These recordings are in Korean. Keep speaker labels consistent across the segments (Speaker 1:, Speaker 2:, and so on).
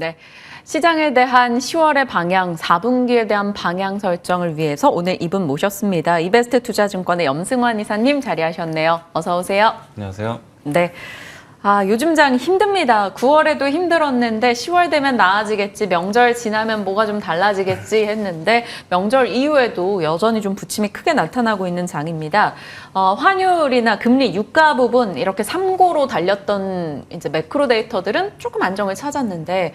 Speaker 1: 네. 시장에 대한 10월의 방향, 4분기에 대한 방향 설정을 위해서 오늘 이분 모셨습니다. 이베스트 투자증권의 염승환 이사님 자리하셨네요. 어서 오세요.
Speaker 2: 안녕하세요.
Speaker 1: 네. 요즘 장 힘듭니다. 9월에도 힘들었는데 10월 되면 나아지겠지, 명절 지나면 뭐가 좀 달라지겠지 했는데 명절 이후에도 여전히 좀 부침이 크게 나타나고 있는 장입니다. 환율이나 금리, 유가 부분 이렇게 삼고로 달렸던 이제 매크로 데이터들은 조금 안정을 찾았는데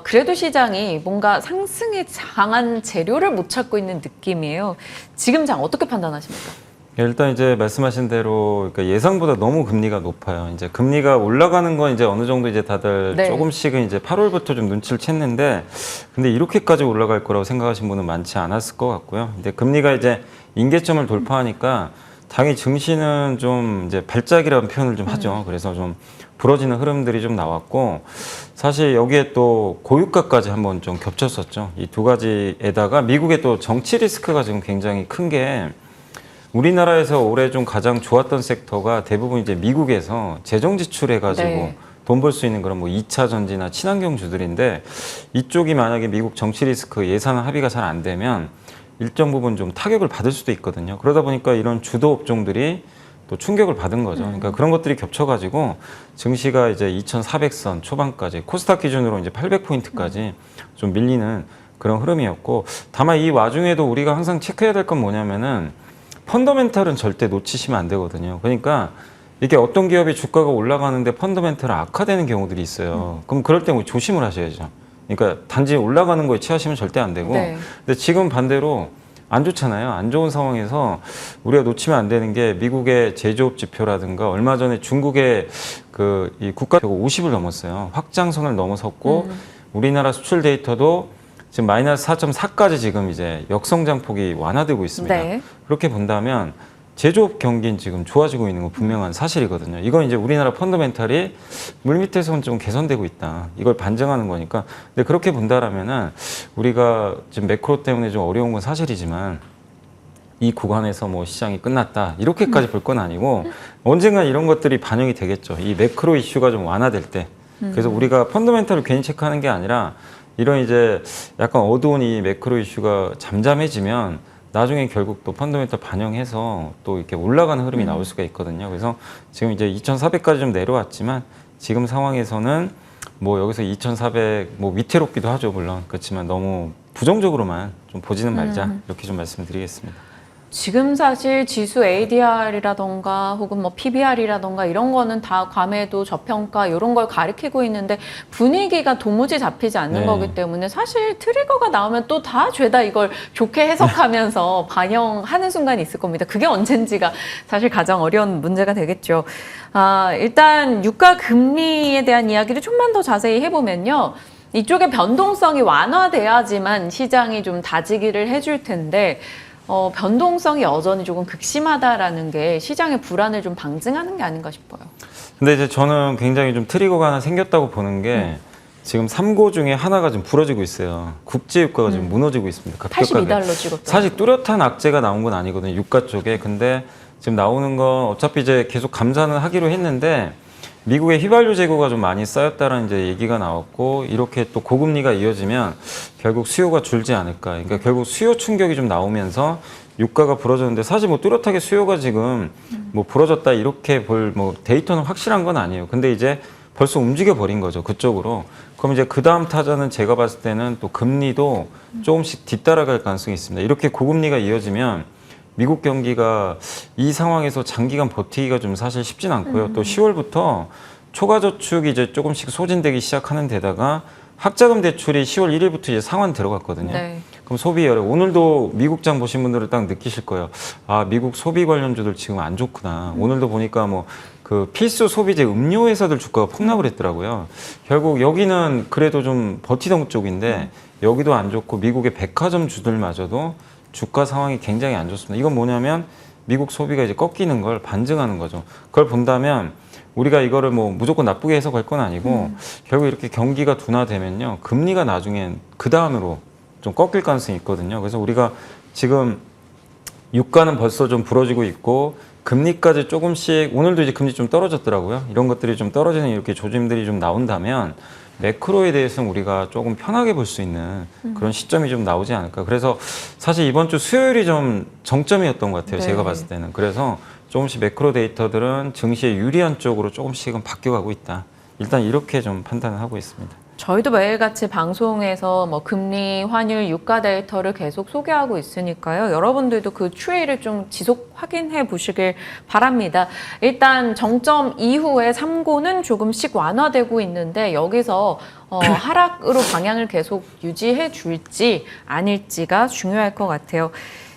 Speaker 1: 그래도 시장이 뭔가 상승에 강한 재료를 못 찾고 있는 느낌이에요. 지금 장 어떻게 판단하십니까?
Speaker 2: 일단 이제 말씀하신 대로 그러니까 예상보다 너무 금리가 높아요. 이제 금리가 올라가는 건 이제 어느 정도 이제 다들
Speaker 1: 네.
Speaker 2: 조금씩은 이제 8월부터 좀 눈치를 챘는데, 근데 이렇게까지 올라갈 거라고 생각하신 분은 많지 않았을 것 같고요. 근데 금리가 이제 임계점을 돌파하니까 당연히 증시는 좀 이제 발작이라는 표현을 좀 하죠. 그래서 좀 부러지는 흐름들이 좀 나왔고, 사실 여기에 또 고유가까지 한번 좀 겹쳤었죠. 이 두 가지에다가 미국의 또 정치 리스크가 지금 굉장히 큰 게, 우리나라에서 올해 좀 가장 좋았던 섹터가 대부분 이제 미국에서 재정 지출해가지고
Speaker 1: 네.
Speaker 2: 돈 벌 수 있는 그런 뭐 2차 전지나 친환경주들인데, 이쪽이 만약에 미국 정치 리스크 예산 합의가 잘 안 되면 일정 부분 좀 타격을 받을 수도 있거든요. 그러다 보니까 이런 주도 업종들이 또 충격을 받은 거죠. 그러니까 그런 것들이 겹쳐가지고 증시가 이제 2,400선 초반까지, 코스닥 기준으로 이제 800포인트까지 좀 밀리는 그런 흐름이었고, 다만 이 와중에도 우리가 항상 체크해야 될 건 뭐냐면은 펀더멘탈은 절대 놓치시면 안 되거든요. 그러니까 이게 어떤 기업이 주가가 올라가는데 펀더멘탈이 악화되는 경우들이 있어요. 그럼 그럴 때 뭐 조심을 하셔야죠. 그러니까 단지 올라가는 거에 취하시면 절대 안 되고.
Speaker 1: 네.
Speaker 2: 근데 지금 반대로 안 좋잖아요. 안 좋은 상황에서 우리가 놓치면 안 되는 게 미국의 제조업 지표라든가, 얼마 전에 중국의 그 이 국가적으로 50을 넘었어요. 확장선을 넘어섰고, 우리나라 수출 데이터도 지금 마이너스 4.4까지 지금 이제 역성장 폭이 완화되고 있습니다.
Speaker 1: 네.
Speaker 2: 그렇게 본다면 제조업 경기는 지금 좋아지고 있는 건 분명한 사실이거든요. 이건 이제 우리나라 펀더멘탈이 물밑에서는 좀 개선되고 있다, 이걸 반증하는 거니까. 근데 그렇게 본다라면은 우리가 지금 매크로 때문에 좀 어려운 건 사실이지만, 이 구간에서 뭐 시장이 끝났다 이렇게까지 볼 건 아니고, 언젠가 이런 것들이 반영이 되겠죠. 이 매크로 이슈가 좀 완화될 때. 그래서 우리가 펀더멘탈을 괜히 체크하는 게 아니라, 이런 이제 약간 어두운 이 매크로 이슈가 잠잠해지면 나중에 결국 또 펀더멘탈 반영해서 또 이렇게 올라가는 흐름이 나올 수가 있거든요. 그래서 지금 이제 2,400까지 좀 내려왔지만, 지금 상황에서는 뭐 여기서 2,400 뭐 위태롭기도 하죠, 물론. 그렇지만 너무 부정적으로만 좀 보지는 말자, 이렇게 좀 말씀을 드리겠습니다.
Speaker 1: 지금 사실 지수 ADR이라던가 혹은 뭐 PBR이라던가 이런 거는 다 과매도, 저평가 이런 걸 가리키고 있는데 분위기가 도무지 잡히지 않는
Speaker 2: 네.
Speaker 1: 거기 때문에 사실 트리거가 나오면 또 다 죄다 이걸 좋게 해석하면서 반영하는 순간이 있을 겁니다. 그게 언젠지가 사실 가장 어려운 문제가 되겠죠. 일단 유가 금리에 대한 이야기를 좀만 더 자세히 해보면요. 이쪽의 변동성이 완화돼야지만 시장이 좀 다지기를 해줄 텐데, 변동성이 여전히 조금 극심하다라는 게 시장의 불안을 좀 방증하는 게 아닌가 싶어요.
Speaker 2: 근데 이제 저는 굉장히 좀 트리거가 하나 생겼다고 보는 게, 지금 3고 중에 하나가 좀 부러지고 있어요. 국제유가가 지금 무너지고 있습니다. 급격하게.
Speaker 1: 82달러 찍었죠.
Speaker 2: 사실 뚜렷한 악재가 나온 건 아니거든요, 유가 쪽에. 근데 지금 나오는 건 어차피 이제 계속 감사는 하기로 했는데, 미국의 휘발유 재고가 좀 많이 쌓였다는 이제 얘기가 나왔고, 이렇게 또 고금리가 이어지면 결국 수요가 줄지 않을까. 그러니까 결국 수요 충격이 좀 나오면서 유가가 부러졌는데, 사실 뭐 뚜렷하게 수요가 지금 뭐 부러졌다 이렇게 볼 뭐 데이터는 확실한 건 아니에요. 근데 이제 벌써 움직여 버린 거죠, 그쪽으로. 그럼 이제 그 다음 타자는 제가 봤을 때는 또 금리도 조금씩 뒤따라갈 가능성이 있습니다. 이렇게 고금리가 이어지면 미국 경기가 이 상황에서 장기간 버티기가 좀 사실 쉽진 않고요. 또 10월부터 초과저축이 이제 조금씩 소진되기 시작하는 데다가 학자금 대출이 10월 1일부터 이제 상환 들어갔거든요.
Speaker 1: 네.
Speaker 2: 그럼 소비 열애. 오늘도 미국장 보신 분들은 딱 느끼실 거예요. 미국 소비 관련주들 지금 안 좋구나. 오늘도 보니까 뭐 그 필수 소비재 음료 회사들 주가가 폭락을 했더라고요. 결국 여기는 그래도 좀 버티던 쪽인데, 여기도 안 좋고 미국의 백화점 주들마저도 주가 상황이 굉장히 안 좋습니다. 이건 뭐냐면 미국 소비가 이제 꺾이는 걸 반증하는 거죠. 그걸 본다면 우리가 이거를 뭐 무조건 나쁘게 해석할 건 아니고, 결국 이렇게 경기가 둔화되면요, 금리가 나중엔 그 다음으로 좀 꺾일 가능성이 있거든요. 그래서 우리가 지금 유가는 벌써 좀 부러지고 있고, 금리까지 조금씩, 오늘도 이제 금리 좀 떨어졌더라고요. 이런 것들이 좀 떨어지는 이렇게 조짐들이 좀 나온다면 매크로에 대해서는 우리가 조금 편하게 볼 수 있는 그런 시점이 좀 나오지 않을까. 그래서 사실 이번 주 수요일이 좀 정점이었던 것 같아요.
Speaker 1: 네.
Speaker 2: 제가 봤을 때는. 그래서 조금씩 매크로 데이터들은 증시에 유리한 쪽으로 조금씩은 바뀌어가고 있다. 일단 이렇게 좀 판단을 하고 있습니다.
Speaker 1: 저희도 매일같이 방송에서 뭐 금리, 환율, 유가 데이터를 계속 소개하고 있으니까요. 여러분들도 그 추이를 좀 지속 확인해 보시길 바랍니다. 일단 정점 이후에 3고는 조금씩 완화되고 있는데 여기서 하락으로 방향을 계속 유지해 줄지 아닐지가 중요할 것 같아요.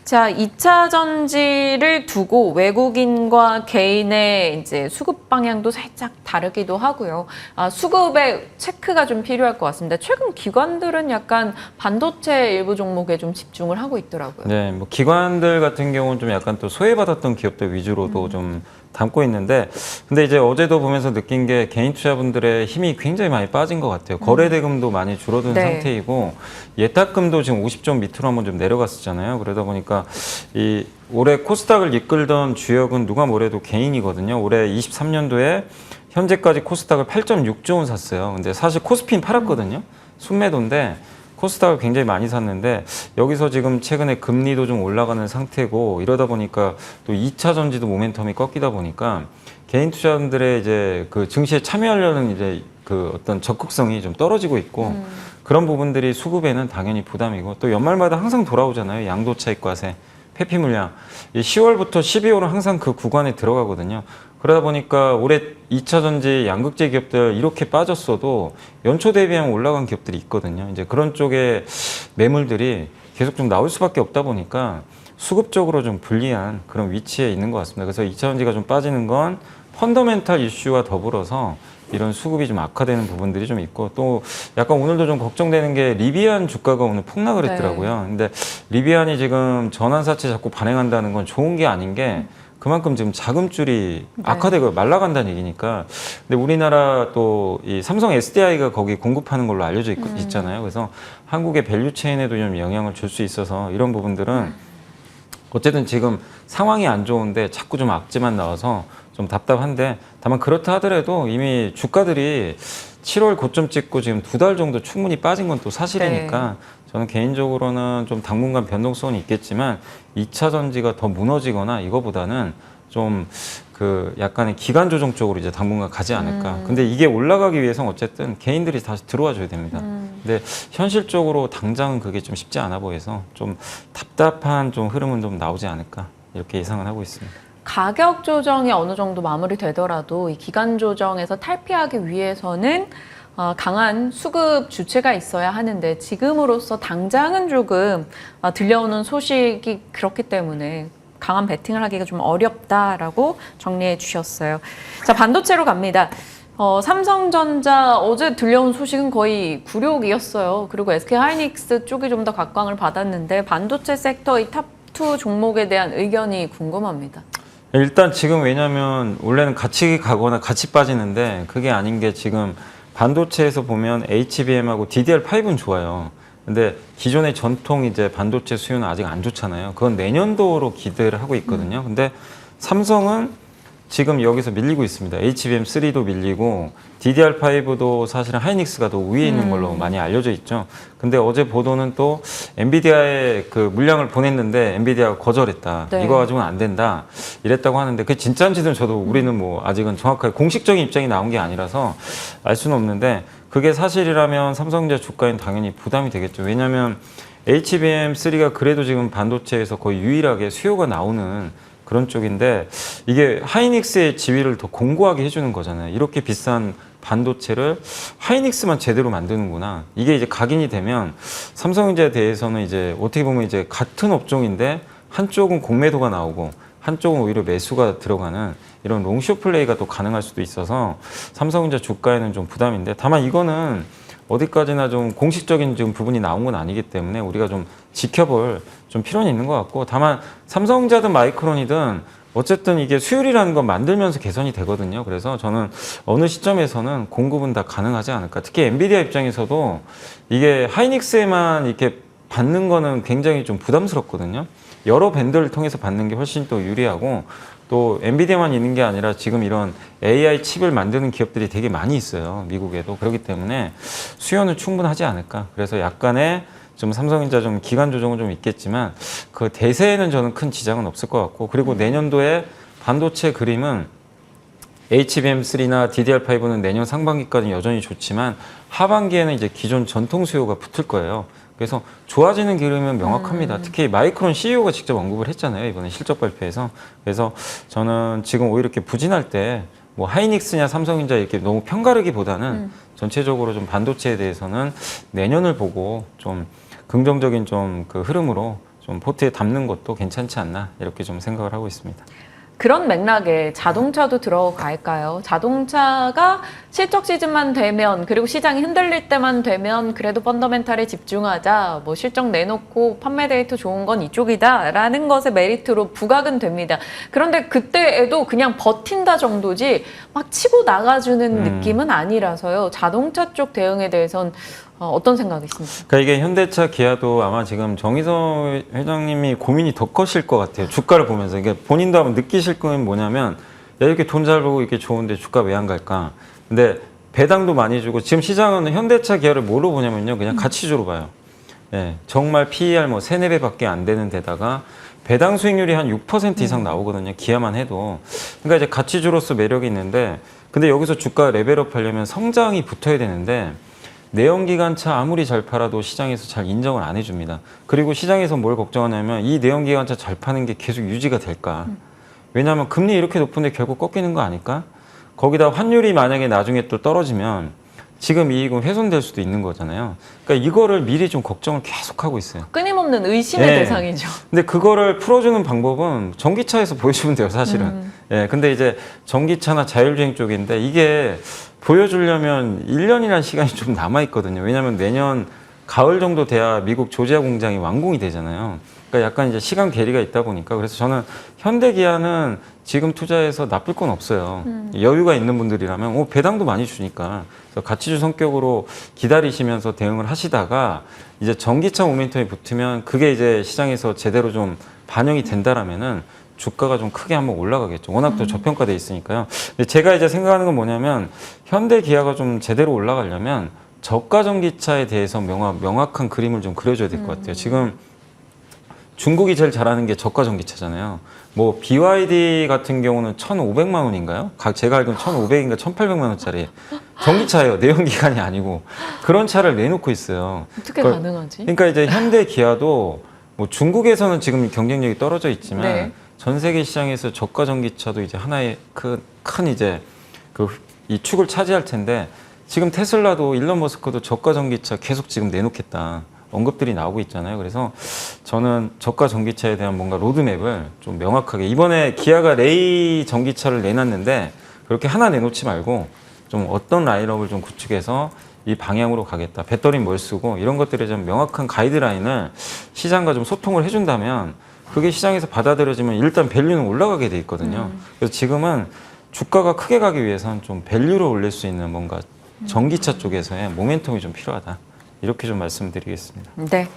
Speaker 1: 자, 2차 전지를 두고 외국인과 개인의 이제 수급 방향도 살짝 다르기도 하고요. 수급에 체크가 좀 필요할 것 같습니다. 최근 기관들은 약간 반도체 일부 종목에 좀 집중을 하고 있더라고요.
Speaker 2: 네, 뭐 기관들 같은 경우는 좀 약간 또 소외받았던 기업들 위주로도 좀 담고 있는데, 근데 이제 어제도 보면서 느낀 게 개인 투자분들의 힘이 굉장히 많이 빠진 것 같아요. 거래대금도 많이 줄어든
Speaker 1: 네.
Speaker 2: 상태이고 예탁금도 지금 50점 밑으로 한번 좀 내려갔었잖아요. 그러다 보니까 이 올해 코스닥을 이끌던 주역은 누가 뭐래도 개인이거든요. 올해 23년도에 현재까지 코스닥을 8.6조 원 샀어요. 근데 사실 코스피는 팔았거든요. 순매도인데 코스닥을 굉장히 많이 샀는데 여기서 지금 최근에 금리도 좀 올라가는 상태고 이러다 보니까 또 2차 전지도 모멘텀이 꺾이다 보니까 개인 투자자들의 이제 그 증시에 참여하려는 이제 그 어떤 적극성이 좀 떨어지고 있고 그런 부분들이 수급에는 당연히 부담이고 또 연말마다 항상 돌아오잖아요. 양도차익과세, 회피 물량. 10월부터 12월은 항상 그 구간에 들어가거든요. 그러다 보니까 올해 2차 전지 양극재 기업들 이렇게 빠졌어도 연초 대비하면 올라간 기업들이 있거든요. 이제 그런 쪽에 매물들이 계속 좀 나올 수밖에 없다 보니까 수급적으로 좀 불리한 그런 위치에 있는 것 같습니다. 그래서 2차 전지가 좀 빠지는 건 펀더멘탈 이슈와 더불어서 이런 수급이 좀 악화되는 부분들이 좀 있고 또 약간 오늘도 좀 걱정되는 게 리비안 주가가 오늘 폭락을 했더라고요. 근데 리비안이 지금 전환사채 자꾸 발행한다는 건 좋은 게 아닌 게 그만큼 지금 자금줄이 악화되고 말라간다는 얘기니까. 근데 우리나라 또 이 삼성 SDI가 거기 공급하는 걸로 알려져 있잖아요. 그래서 한국의 밸류 체인에도 좀 영향을 줄 수 있어서 이런 부분들은 어쨌든 지금 상황이 안 좋은데 자꾸 좀 악재만 나와서 좀 답답한데 다만 그렇다 하더라도 이미 주가들이 7월 고점 찍고 지금 2달 정도 충분히 빠진 건 또 사실이니까 저는 개인적으로는 좀 당분간 변동성은 있겠지만 2차 전지가 더 무너지거나 이거보다는 좀 그 약간의 기간 조정 쪽으로 이제 당분간 가지 않을까. 근데 이게 올라가기 위해서는 어쨌든 개인들이 다시 들어와 줘야 됩니다. 근데 현실적으로 당장은 그게 좀 쉽지 않아 보여서 좀 답답한 좀 흐름은 좀 나오지 않을까 이렇게 예상을 하고 있습니다.
Speaker 1: 가격 조정이 어느 정도 마무리되더라도 이 기간 조정에서 탈피하기 위해서는 강한 수급 주체가 있어야 하는데 지금으로서 당장은 조금 들려오는 소식이 그렇기 때문에 강한 베팅을 하기가 좀 어렵다라고 정리해 주셨어요. 자, 반도체로 갑니다. 삼성전자 어제 들려온 소식은 거의 굴욕이었어요. 그리고 SK하이닉스 쪽이 좀 더 각광을 받았는데 반도체 섹터 이 탑2 종목에 대한 의견이 궁금합니다.
Speaker 2: 일단 지금 왜냐면 원래는 같이 가거나 같이 빠지는데 그게 아닌 게 지금 반도체에서 보면 HBM하고 DDR5는 좋아요. 근데 기존의 전통 이제 반도체 수요는 아직 안 좋잖아요. 그건 내년도로 기대를 하고 있거든요. 근데 삼성은 지금 여기서 밀리고 있습니다. HBM3도 밀리고 DDR5도 사실은 하이닉스가 더 위에 있는 걸로 많이 알려져 있죠. 근데 어제 보도는 또 엔비디아에 그 물량을 보냈는데 엔비디아가 거절했다.
Speaker 1: 네.
Speaker 2: 이거 가지고는 안 된다. 이랬다고 하는데 그게 진짜인지는 저도 우리는 뭐 아직은 정확하게 공식적인 입장이 나온 게 아니라서 알 수는 없는데 그게 사실이라면 삼성전자 주가에는 당연히 부담이 되겠죠. 왜냐하면 HBM3가 그래도 지금 반도체에서 거의 유일하게 수요가 나오는 그런 쪽인데 이게 하이닉스의 지위를 더 공고하게 해주는 거잖아요. 이렇게 비싼 반도체를 하이닉스만 제대로 만드는구나. 이게 이제 각인이 되면 삼성전자에 대해서는 이제 어떻게 보면 이제 같은 업종인데 한쪽은 공매도가 나오고 한쪽은 오히려 매수가 들어가는 이런 롱숏 플레이가 또 가능할 수도 있어서 삼성전자 주가에는 좀 부담인데 다만 이거는 어디까지나 좀 공식적인 지금 부분이 나온 건 아니기 때문에 우리가 좀 지켜볼 좀 필요는 있는 것 같고 다만 삼성전자든 마이크론이든 어쨌든 이게 수율이라는 건 만들면서 개선이 되거든요. 그래서 저는 어느 시점에서는 공급은 다 가능하지 않을까. 특히 엔비디아 입장에서도 이게 하이닉스에만 이렇게 받는 거는 굉장히 좀 부담스럽거든요. 여러 밴드를 통해서 받는 게 훨씬 또 유리하고 또 엔비디아만 있는 게 아니라 지금 이런 AI 칩을 만드는 기업들이 되게 많이 있어요. 미국에도. 그렇기 때문에 수요는 충분하지 않을까. 그래서 약간의 좀 삼성전자 좀 기간 조정은 좀 있겠지만 그 대세에는 저는 큰 지장은 없을 것 같고, 그리고 내년도에 반도체 그림은 HBM3나 DDR5는 내년 상반기까지 여전히 좋지만 하반기에는 이제 기존 전통 수요가 붙을 거예요. 그래서 좋아지는 그림은 명확합니다. 특히 마이크론 CEO가 직접 언급을 했잖아요. 이번에 실적 발표에서. 그래서 저는 지금 오히려 이렇게 부진할 때 뭐 하이닉스냐 삼성전자 이렇게 너무 편가르기보다는 전체적으로 좀 반도체에 대해서는 내년을 보고 좀 긍정적인 좀 그 흐름으로 좀 포트에 담는 것도 괜찮지 않나 이렇게 좀 생각을 하고 있습니다.
Speaker 1: 그런 맥락에 자동차도 들어갈까요? 자동차가 실적 시즌만 되면, 그리고 시장이 흔들릴 때만 되면 그래도 펀더멘탈에 집중하자, 뭐 실적 내놓고 판매 데이터 좋은 건 이쪽이다 라는 것에 메리트로 부각은 됩니다. 그런데 그때에도 그냥 버틴다 정도지 막 치고 나가주는 느낌은 아니라서요. 자동차 쪽 대응에 대해선 어떤 생각이 있습니까?
Speaker 2: 그러니까 이게 현대차, 기아도 아마 지금 정의선 회장님이 고민이 더 커질 것 같아요. 주가를 보면서. 이게 본인도 한번 느끼실 건 뭐냐면, 야, 이렇게 돈 잘 벌고 이렇게 좋은데 주가 왜 안 갈까? 근데 배당도 많이 주고, 지금 시장은 현대차, 기아를 뭐로 보냐면요. 그냥 가치주로 봐요. 예, 정말 PER 뭐 3, 4배밖에 안 되는 데다가 배당 수익률이 한 6% 이상 나오거든요. 기아만 해도. 그러니까 이제 가치주로서 매력이 있는데, 근데 여기서 주가 레벨업 하려면 성장이 붙어야 되는데, 내연기관차 아무리 잘 팔아도 시장에서 잘 인정을 안 해줍니다. 그리고 시장에서 뭘 걱정하냐면 이 내연기관차 잘 파는 게 계속 유지가 될까. 왜냐하면 금리 이렇게 높은데 결국 꺾이는 거 아닐까? 거기다 환율이 만약에 나중에 또 떨어지면 지금 이익은 훼손될 수도 있는 거잖아요. 그러니까 이거를 미리 좀 걱정을 계속하고 있어요.
Speaker 1: 끊임없는 의심의
Speaker 2: 네.
Speaker 1: 대상이죠.
Speaker 2: 근데 그거를 풀어주는 방법은 전기차에서 보여주면 돼요, 사실은. 예, 근데 이제 전기차나 자율주행 쪽인데 이게 보여주려면 1년이라는 시간이 좀 남아있거든요. 왜냐하면 내년 가을 정도 돼야 미국 조지아 공장이 완공이 되잖아요. 그러니까 약간 이제 시간 괴리가 있다 보니까 그래서 저는 현대기아는 지금 투자해서 나쁠 건 없어요. 여유가 있는 분들이라면 배당도 많이 주니까 그래서 가치주 성격으로 기다리시면서 대응을 하시다가 이제 전기차 모멘텀이 붙으면 그게 이제 시장에서 제대로 좀 반영이 된다라면은 주가가 좀 크게 한번 올라가겠죠. 워낙 또 저평가돼 있으니까요. 근데 제가 이제 생각하는 건 뭐냐면 현대 기아가 좀 제대로 올라가려면 저가 전기차에 대해서 명확한 그림을 좀 그려줘야 될 것 같아요. 지금 중국이 제일 잘하는 게 저가 전기차잖아요. 뭐 BYD 같은 경우는 1,500만 원인가요? 제가 알기로는 1,500인가 1,800만 원짜리 전기차예요. 내연기관이 아니고 그런 차를 내놓고 있어요.
Speaker 1: 어떻게 가능하지?
Speaker 2: 그러니까 이제 현대 기아도 뭐 중국에서는 지금 경쟁력이 떨어져 있지만
Speaker 1: 네.
Speaker 2: 전 세계 시장에서 저가 전기차도 이제 하나의 큰 이제 이 축을 차지할 텐데 지금 테슬라도 일론 머스크도 저가 전기차 계속 지금 내놓겠다 언급들이 나오고 있잖아요. 그래서 저는 저가 전기차에 대한 뭔가 로드맵을 좀 명확하게 이번에 기아가 레이 전기차를 내놨는데 그렇게 하나 내놓지 말고 좀 어떤 라인업을 좀 구축해서 이 방향으로 가겠다. 배터리 뭘 쓰고 이런 것들에 좀 명확한 가이드라인을 시장과 좀 소통을 해준다면 그게 시장에서 받아들여지면 일단 밸류는 올라가게 돼 있거든요. 그래서 지금은 주가가 크게 가기 위해서는 좀 밸류를 올릴 수 있는 뭔가 전기차 쪽에서의 모멘텀이 좀 필요하다. 이렇게 좀 말씀드리겠습니다.
Speaker 1: 네.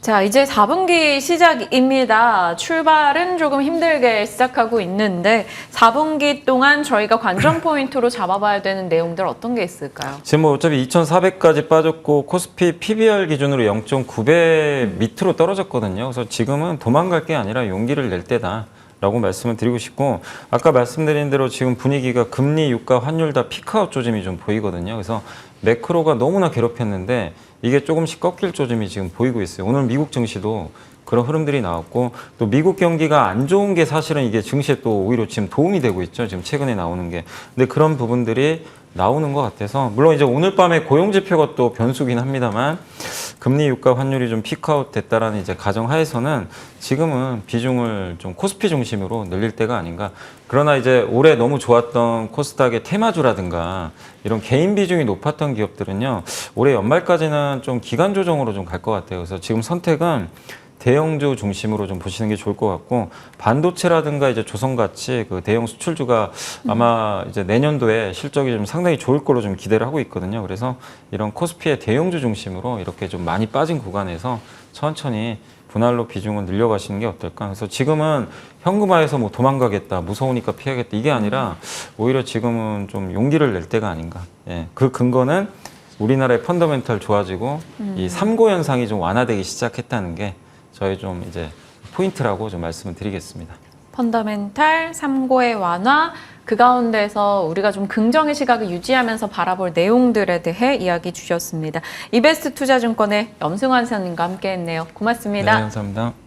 Speaker 1: 자, 이제 4분기 시작입니다. 출발은 조금 힘들게 시작하고 있는데 4분기 동안 저희가 관전 포인트로 잡아봐야 되는 내용들 어떤 게 있을까요?
Speaker 2: 지금 뭐 어차피 2,400까지 빠졌고 코스피 PBR 기준으로 0.9배 밑으로 떨어졌거든요. 그래서 지금은 도망갈 게 아니라 용기를 낼 때다. 라고 말씀을 드리고 싶고 아까 말씀드린 대로 지금 분위기가 금리, 유가, 환율 다 피크아웃 조짐이 좀 보이거든요. 그래서 매크로가 너무나 괴롭혔는데 이게 조금씩 꺾일 조짐이 지금 보이고 있어요. 오늘 미국 증시도 그런 흐름들이 나왔고 또 미국 경기가 안 좋은 게 사실은 이게 증시에 또 오히려 지금 도움이 되고 있죠. 지금 최근에 나오는 게. 근데 그런 부분들이 나오는 것 같아서 물론 이제 오늘 밤에 고용 지표가 또 변수긴 합니다만 금리, 유가, 환율이 좀 피크아웃 됐다라는 이제 가정하에서는 지금은 비중을 좀 코스피 중심으로 늘릴 때가 아닌가. 그러나 이제 올해 너무 좋았던 코스닥의 테마주라든가 이런 개인 비중이 높았던 기업들은요 올해 연말까지는 좀 기간 조정으로 좀 갈 것 같아요. 그래서 지금 선택은 대형주 중심으로 좀 보시는 게 좋을 것 같고 반도체라든가 이제 조선같이 그 대형 수출주가 아마 이제 내년도에 실적이 좀 상당히 좋을 걸로 좀 기대를 하고 있거든요. 그래서 이런 코스피의 대형주 중심으로 이렇게 좀 많이 빠진 구간에서 천천히 분할로 비중을 늘려가시는 게 어떨까. 그래서 지금은 현금화해서 뭐 도망가겠다, 무서우니까 피하겠다 이게 아니라 오히려 지금은 좀 용기를 낼 때가 아닌가. 예, 그 근거는 우리나라의 펀더멘탈 좋아지고 이 삼고 현상이 좀 완화되기 시작했다는 게 저희 좀 이제 포인트라고 좀 말씀을 드리겠습니다.
Speaker 1: 펀더멘탈, 3고의 완화, 그 가운데서 우리가 좀 긍정의 시각을 유지하면서 바라볼 내용들에 대해 이야기 주셨습니다. 이베스트 투자증권의 염승환 선생님과 함께했네요. 고맙습니다.
Speaker 2: 네, 감사합니다.